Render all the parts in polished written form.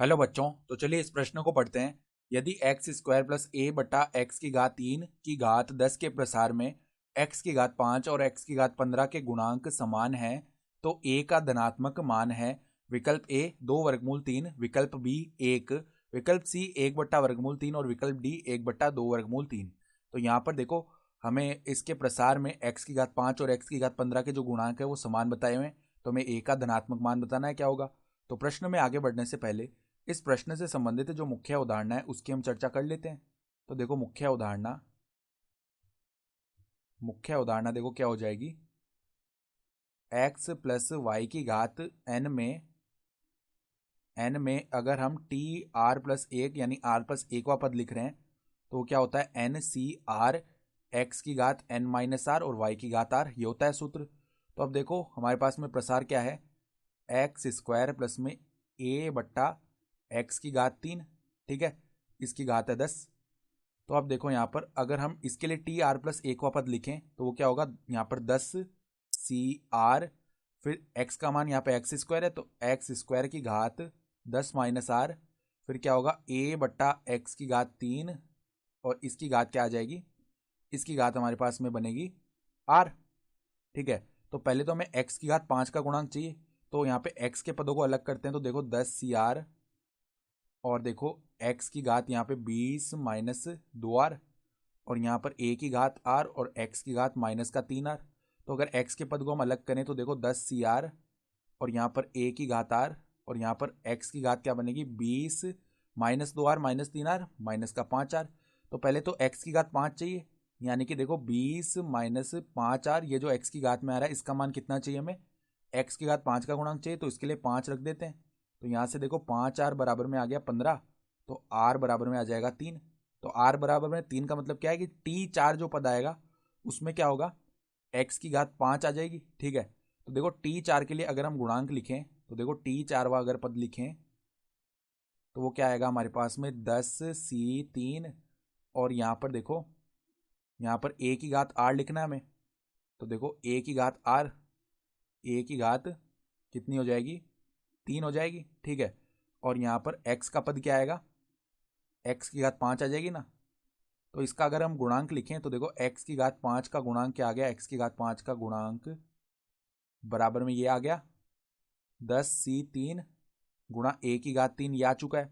Hello बच्चों, तो चलिए इस प्रश्न को पढ़ते हैं। यदि एक्स स्क्वायर प्लस ए बटा एक्स की घात 3 की घात 10 के प्रसार में एक्स की घात 5 और एक्स की घात 15 के गुणांक समान हैं, तो ए का धनात्मक मान है। विकल्प ए 2 वर्गमूल 3, विकल्प बी 1, विकल्प सी 1 बट्टा वर्गमूल 3 और विकल्प डी 1 बट्टा 2 वर्गमूल 3। तो यहाँ पर देखो, हमें इसके प्रसार में एक्स की घात 5 और एक्स की घात 15 के जो गुणांक है वो समान बताए हुए हैं, तो हमें ए का धनात्मक मान बताना है। क्या होगा? तो प्रश्न में आगे बढ़ने से पहले इस प्रश्न से संबंधित जो मुख्य अवधारणा है उसकी हम चर्चा कर लेते हैं। तो देखो, मुख्य अवधारणा देखो क्या हो जाएगी। x प्लस वाई की घात n में अगर हम टी आर प्लस एक यानी r प्लस एक पद लिख रहे हैं तो क्या होता है, एन सी आर एक्स की घात n माइनस आर और y की घात r, ये होता है सूत्र। तो अब देखो हमारे पास में प्रसार क्या है, एक्स स्क्वायर प्लस में ए बट्टा एक्स की घात 3, ठीक है, इसकी घात है 10। तो अब देखो यहाँ पर अगर हम इसके लिए टी आर प्लस एक पद लिखें तो वो क्या होगा, यहाँ पर 10 सी आर, फिर एक्स का मान यहाँ पे एक्स स्क्वायर है तो एक्स स्क्वायर की घात 10 माइनस आर, फिर क्या होगा ए बट्टा एक्स की घात 3 और इसकी घात क्या आ जाएगी, इसकी घात हमारे पास में बनेगी आर, ठीक है। तो पहले तो हमें एक्स की घात 5 का गुणांक चाहिए, तो यहाँ पे एक्स के पदों को अलग करते हैं तो देखो 10 सी आर और देखो एक्स की घात यहाँ पे 20 माइनस 2 आर और यहाँ पर ए की घात आर और एक्स की घात माइनस का 3 आर। तो अगर एक्स के पद को हम अलग करें तो देखो 10 सी आर और यहाँ पर ए की घात आर और यहाँ पर एक्स की घात क्या बनेगी, 20 minus 2 r minus 3 r minus का 5 आर। तो पहले तो एक्स की घात 5 चाहिए, यानी कि देखो 20 माइनस 5 आर, ये जो एक्स की घात में आ रहा है इसका मान कितना चाहिए हमें, एक्स की घात 5 का गुणांक चाहिए, तो इसके लिए 5 रख देते हैं। तो यहाँ से देखो 5 आर बराबर में आ गया 15, तो आर बराबर में आ जाएगा 3। तो आर बराबर में 3 का मतलब क्या है कि टी 4 जो पद आएगा उसमें क्या होगा, एक्स की घात 5 आ जाएगी, ठीक है। तो देखो टी 4 के लिए अगर हम गुणांक लिखें तो देखो टी 4 अगर पद लिखें तो वो क्या आएगा हमारे पास में 10 सी 3 और यहाँ पर देखो, यहाँ पर ए की घात आर लिखना है हमें, तो देखो ए की घात आर, ए की घात कितनी हो जाएगी, 3 हो जाएगी, ठीक है। और यहाँ पर एक्स का पद क्या आएगा, एक्स की घात 5 आ जाएगी ना। तो इसका अगर हम गुणांक लिखें तो देखो एक्स की घात 5 का गुणांक क्या आ गया, एक्स की घात 5 का गुणांक बराबर में ये आ गया 10 सी 3 गुणा ए की घात 3, ये आ चुका है।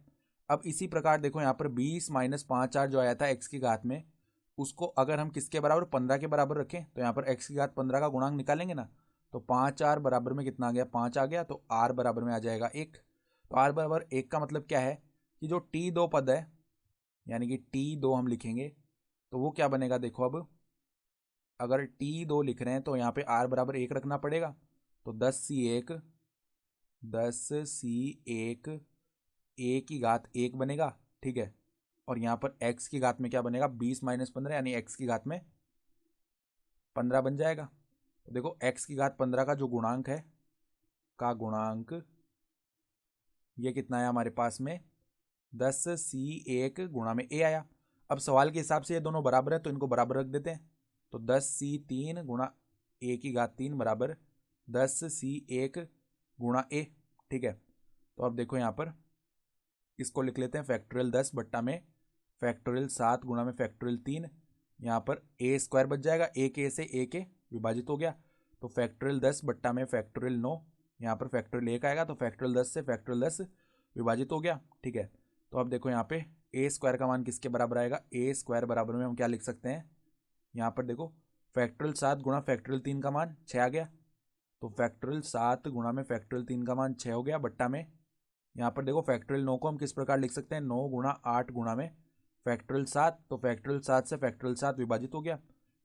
अब इसी प्रकार देखो यहाँ पर 20 माइनस 5 आर जो आया था एक्स की घात में, उसको अगर हम किसके बराबर, 15 के बराबर रखें तो यहाँ पर एक्स की घात 15 का गुणांक निकालेंगे ना, तो 5 आर बराबर में कितना आ गया, 5 आ गया, तो आर बराबर में आ जाएगा 1। तो आर बराबर 1 का मतलब क्या है कि जो टी 2 पद है यानी कि टी 2 हम लिखेंगे तो वो क्या बनेगा, देखो अब अगर टी 2 लिख रहे हैं तो यहाँ पे आर बराबर 1 रखना पड़ेगा, तो 10 सी 1, 10 सी 1 ए की घात 1 बनेगा, ठीक है। और यहाँ पर एक्स की घात में क्या बनेगा, 20 माइनस 15 यानी एक्स की घात में 15 बन जाएगा। तो देखो एक्स की घात 15 का जो गुणांक है, का गुणांक ये कितना है हमारे पास में, 10 सी 1 गुणा में ए आया। अब सवाल के हिसाब से ये दोनों बराबर है तो इनको बराबर रख देते हैं, तो 10 सी 3 गुणा ए की घात 3 बराबर 10 सी 1 गुणा ए, ठीक है। तो अब देखो यहाँ पर इसको लिख लेते हैं फैक्टोरियल 10 बट्टा में फैक्टोरियल 7 गुणा में फैक्टोरियल 3, यहाँ पर ए स्क्वायर बच जाएगा, एक ए से ए के विभाजित हो गया, तो फैक्टोरियल 10 बट्टा में फैक्टोरियल 9, यहाँ पर फैक्टोरियल 1 आएगा तो फैक्टोरियल 10 से फैक्टोरियल 10 विभाजित हो गया, ठीक है। तो अब देखो यहाँ पे ए स्क्वायर का मान किसके बराबर आएगा, ए स्क्वायर बराबर में हम क्या लिख सकते हैं, यहाँ पर देखो फैक्टोरियल 7 गुणा फैक्टोरियल 3 का मान 6 आ गया, तो फैक्टोरियल 7 गुणा में फैक्टोरियल 3 का मान 6 हो गया बट्टा में यहाँ पर देखो फैक्टोरियल 9 को हम किस प्रकार लिख सकते हैं, 9 गुणा 8 गुणा में फैक्टोरियल 7, तो फैक्टोरियल 7 से फैक्टोरियल 7 विभाजित हो गया,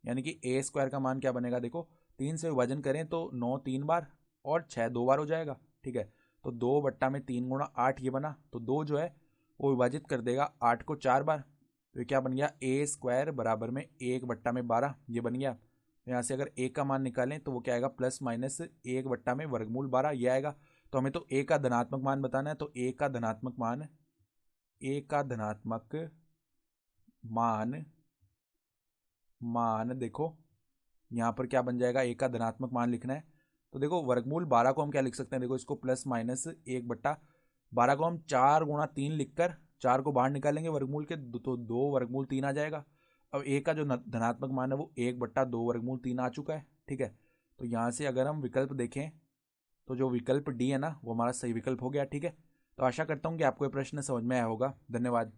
यानी कि ए स्क्वायर का मान क्या बनेगा, देखो 3 से विभाजन करें तो 9 3 बार और 6 2 बार हो जाएगा, ठीक है। तो 2 बट्टा में 3 गुणा 8 ये बना, तो 2 जो है वो विभाजित कर देगा 8 को 4 बार, तो ये क्या बन गया, ए स्क्वायर बराबर में 1 बट्टा में 12, ये बन गया। तो यहाँ से अगर ए का मान निकालें तो वो क्या आएगा, प्लस माइनस 1 बट्टा में वर्गमूल 12 ये आएगा। तो हमें तो ए का धनात्मक मान बताना है, तो ए का धनात्मक मान, ए का धनात्मक मान मान देखो यहाँ पर क्या बन जाएगा, ए का धनात्मक मान लिखना है तो देखो वर्गमूल 12 को हम क्या लिख सकते हैं, देखो इसको प्लस माइनस 1 बट्टा 12 को हम 4 × 3 लिखकर 4 को बाहर निकालेंगे वर्गमूल के, तो 2 वर्गमूल 3 आ जाएगा। अब ए का जो धनात्मक मान है वो 1/2 वर्गमूल 3 आ चुका है। ठीक है, तो यहाँ से अगर हम विकल्प देखें तो जो विकल्प डी है ना वो हमारा सही विकल्प हो गया। ठीक है, तो आशा करता हूँ कि आपको ये प्रश्न समझ में आया होगा। धन्यवाद।